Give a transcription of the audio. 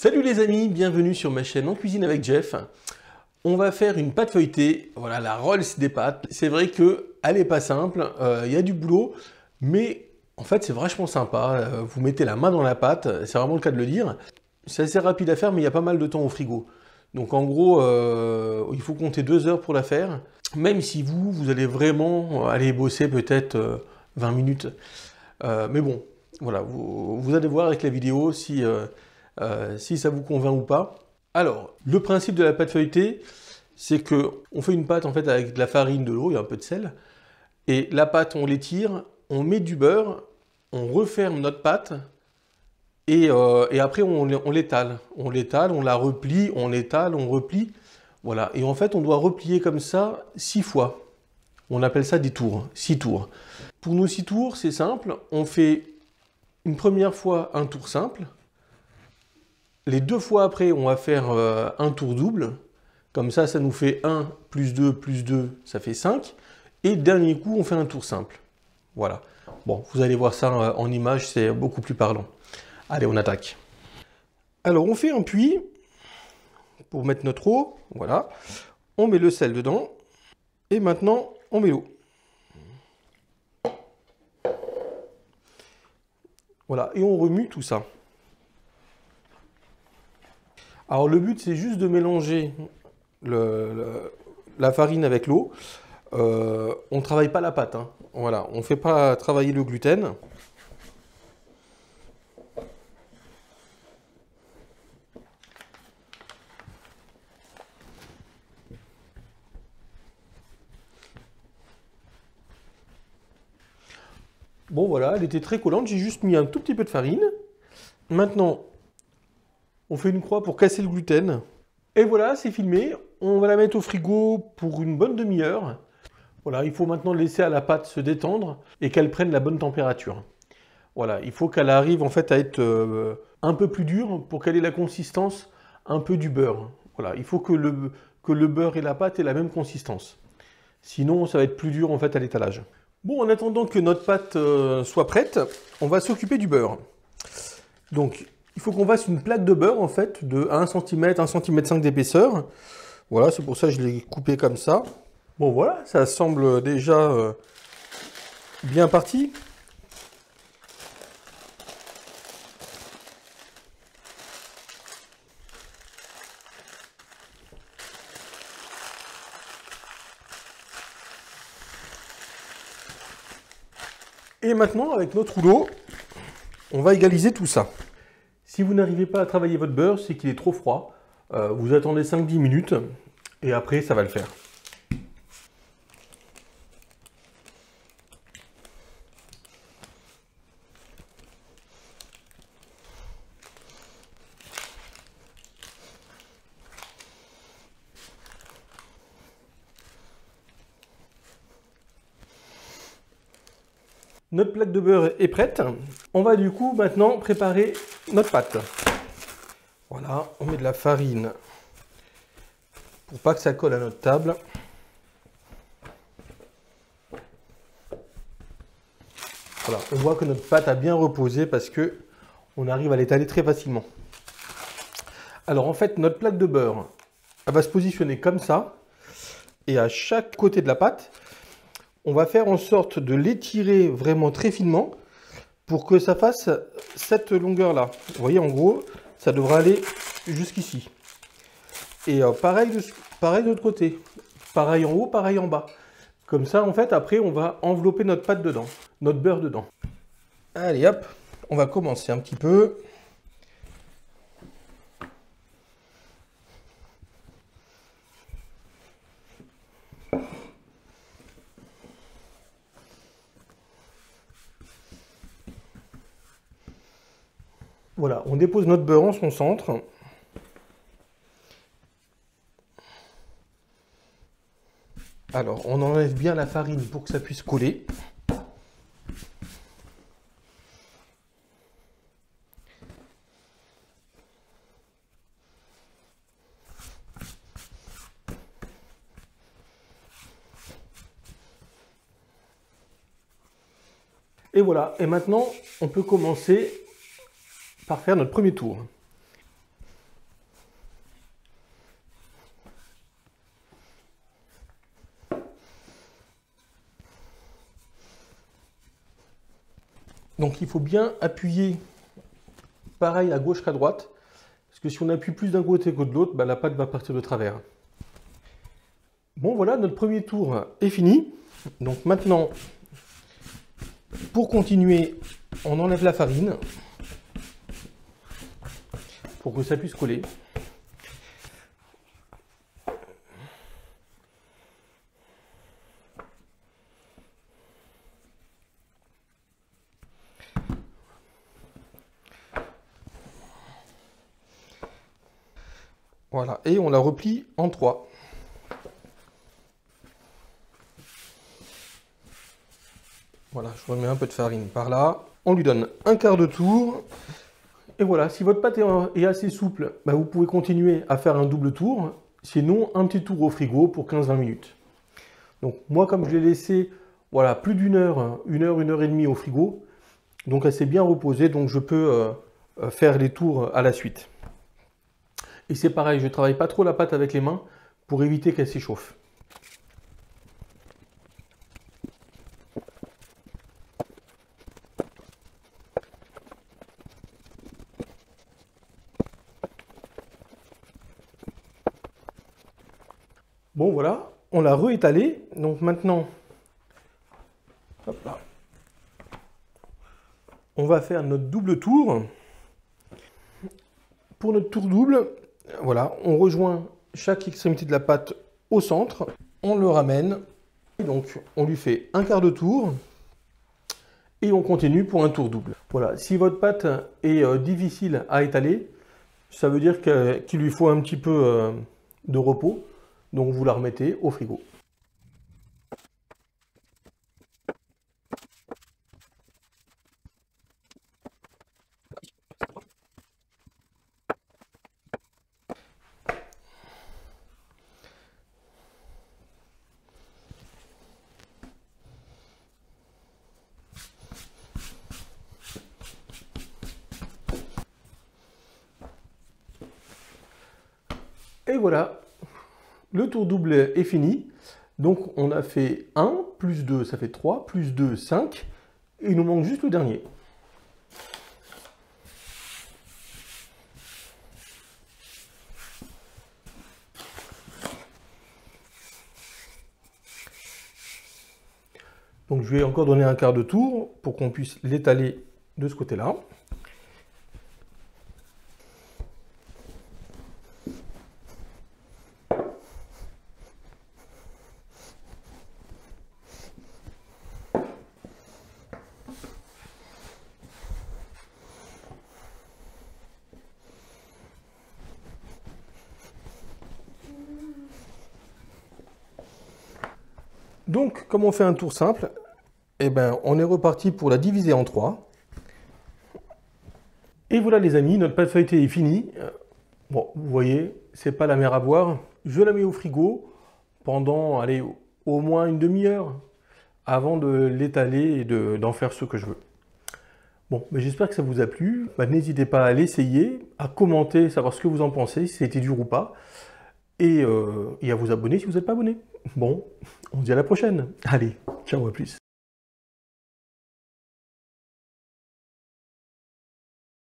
Salut les amis, bienvenue sur ma chaîne En Cuisine avec Jeff. On va faire une pâte feuilletée, voilà la Rolls des pâtes. C'est vrai qu'elle n'est pas simple, il y a du boulot, mais en fait c'est vachement sympa. Vous mettez la main dans la pâte, c'est vraiment le cas de le dire. C'est assez rapide à faire, mais il y a pas mal de temps au frigo. Donc en gros, il faut compter 2 heures pour la faire, même si vous allez vraiment aller bosser peut-être 20 minutes. Mais bon, voilà, vous allez voir avec la vidéo si ça vous convainc ou pas. Alors, le principe de la pâte feuilletée, c'est que on fait une pâte en fait avec de la farine, de l'eau, il y a un peu de sel, et la pâte on l'étire, on met du beurre, on referme notre pâte, et après on l'étale. On l'étale, on la replie, on l'étale, on replie. Voilà, et en fait on doit replier comme ça 6 fois. On appelle ça des tours, 6 tours. Pour nos 6 tours, c'est simple, on fait une première fois un tour simple. Les 2 fois après, on va faire un tour double. Comme ça, ça nous fait 1 plus 2 plus 2, ça fait 5. Et dernier coup, on fait un tour simple. Voilà. Bon, vous allez voir ça en image, c'est beaucoup plus parlant. Allez, on attaque. Alors, on fait un puits pour mettre notre eau. Voilà. On met le sel dedans. Et maintenant, on met l'eau. Voilà. Et on remue tout ça. Alors le but c'est juste de mélanger la farine avec l'eau. On ne travaille pas la pâte, hein. Voilà, on ne fait pas travailler le gluten. Bon voilà, elle était très collante, j'ai juste mis un tout petit peu de farine. Maintenant, on fait une croix pour casser le gluten. Et voilà, c'est filmé. On va la mettre au frigo pour une bonne demi-heure. Voilà, il faut maintenant laisser à la pâte se détendre et qu'elle prenne la bonne température. Voilà, il faut qu'elle arrive en fait à être un peu plus dure pour qu'elle ait la consistance un peu du beurre. Voilà, il faut que le beurre et la pâte aient la même consistance. Sinon, ça va être plus dur en fait à l'étalage. Bon, en attendant que notre pâte soit prête, on va s'occuper du beurre. Donc, il faut qu'on fasse une plaque de beurre en fait de 1 cm, 1 cm 5 d'épaisseur. Voilà, c'est pour ça que je l'ai coupé comme ça. Bon voilà, ça semble déjà bien parti. Et maintenant, avec notre rouleau, on va égaliser tout ça. Si vous n'arrivez pas à travailler votre beurre, c'est qu'il est trop froid. Vous attendez 5-10 minutes et après, ça va le faire. Notre plaque de beurre est prête. On va du coup maintenant préparer notre pâte. Voilà, on met de la farine pour pas que ça colle à notre table. Voilà, on voit que notre pâte a bien reposé parce que on arrive à l'étaler très facilement. Alors en fait, notre plaque de beurre, elle va se positionner comme ça. Et à chaque côté de la pâte, on va faire en sorte de l'étirer vraiment très finement pour que ça fasse cette longueur-là. Vous voyez, en gros, ça devra aller jusqu'ici. Et pareil de l'autre côté. Pareil en haut, pareil en bas. Comme ça, en fait, après, on va envelopper notre pâte dedans, notre beurre dedans. Allez, hop, on va commencer un petit peu. Voilà, on dépose notre beurre en son centre. Alors, on enlève bien la farine pour que ça puisse coller. Et voilà, et maintenant, on peut commencer par faire notre premier tour. Donc il faut bien appuyer pareil à gauche qu'à droite, parce que si on appuie plus d'un côté que de l'autre, bah, la pâte va partir de travers. Bon voilà, notre premier tour est fini. Donc maintenant, pour continuer, on enlève la farine pour que ça puisse coller. Voilà, et on la replie en 3. Voilà, je remets un peu de farine par là. On lui donne un quart de tour. Et voilà, si votre pâte est assez souple, bah vous pouvez continuer à faire un double tour. Sinon, un petit tour au frigo pour 15-20 minutes. Donc moi, comme je l'ai laissé voilà, plus d'une heure, une heure et demie au frigo, donc elle s'est bien reposée, donc je peux faire les tours à la suite. Et c'est pareil, je ne travaille pas trop la pâte avec les mains pour éviter qu'elle s'échauffe. Bon voilà, on l'a réétalé. Donc maintenant, hop là, on va faire notre double tour. Pour notre tour double, voilà, on rejoint chaque extrémité de la pâte au centre. On le ramène. Et donc on lui fait un quart de tour. Et on continue pour un tour double. Voilà, si votre pâte est difficile à étaler, ça veut dire qu'il lui faut un petit peu de repos. Donc vous la remettez au frigo. Et voilà, le tour double est fini. Donc on a fait 1, plus 2, ça fait 3, plus 2, 5. Et il nous manque juste le dernier. Donc je vais encore donner un quart de tour pour qu'on puisse l'étaler de ce côté-là. Donc, comme on fait un tour simple, eh ben, on est reparti pour la diviser en 3. Et voilà les amis, notre pâte feuilletée est finie. Bon, vous voyez, c'est pas la mer à boire. Je la mets au frigo pendant, allez, au moins une demi-heure avant de l'étaler et d'en faire ce que je veux. Bon, mais j'espère que ça vous a plu. Bah, n'hésitez pas à l'essayer, à commenter, savoir ce que vous en pensez, si c'était dur ou pas. Et à vous abonner si vous n'êtes pas abonné. Bon, on se dit à la prochaine. Allez, ciao, à plus.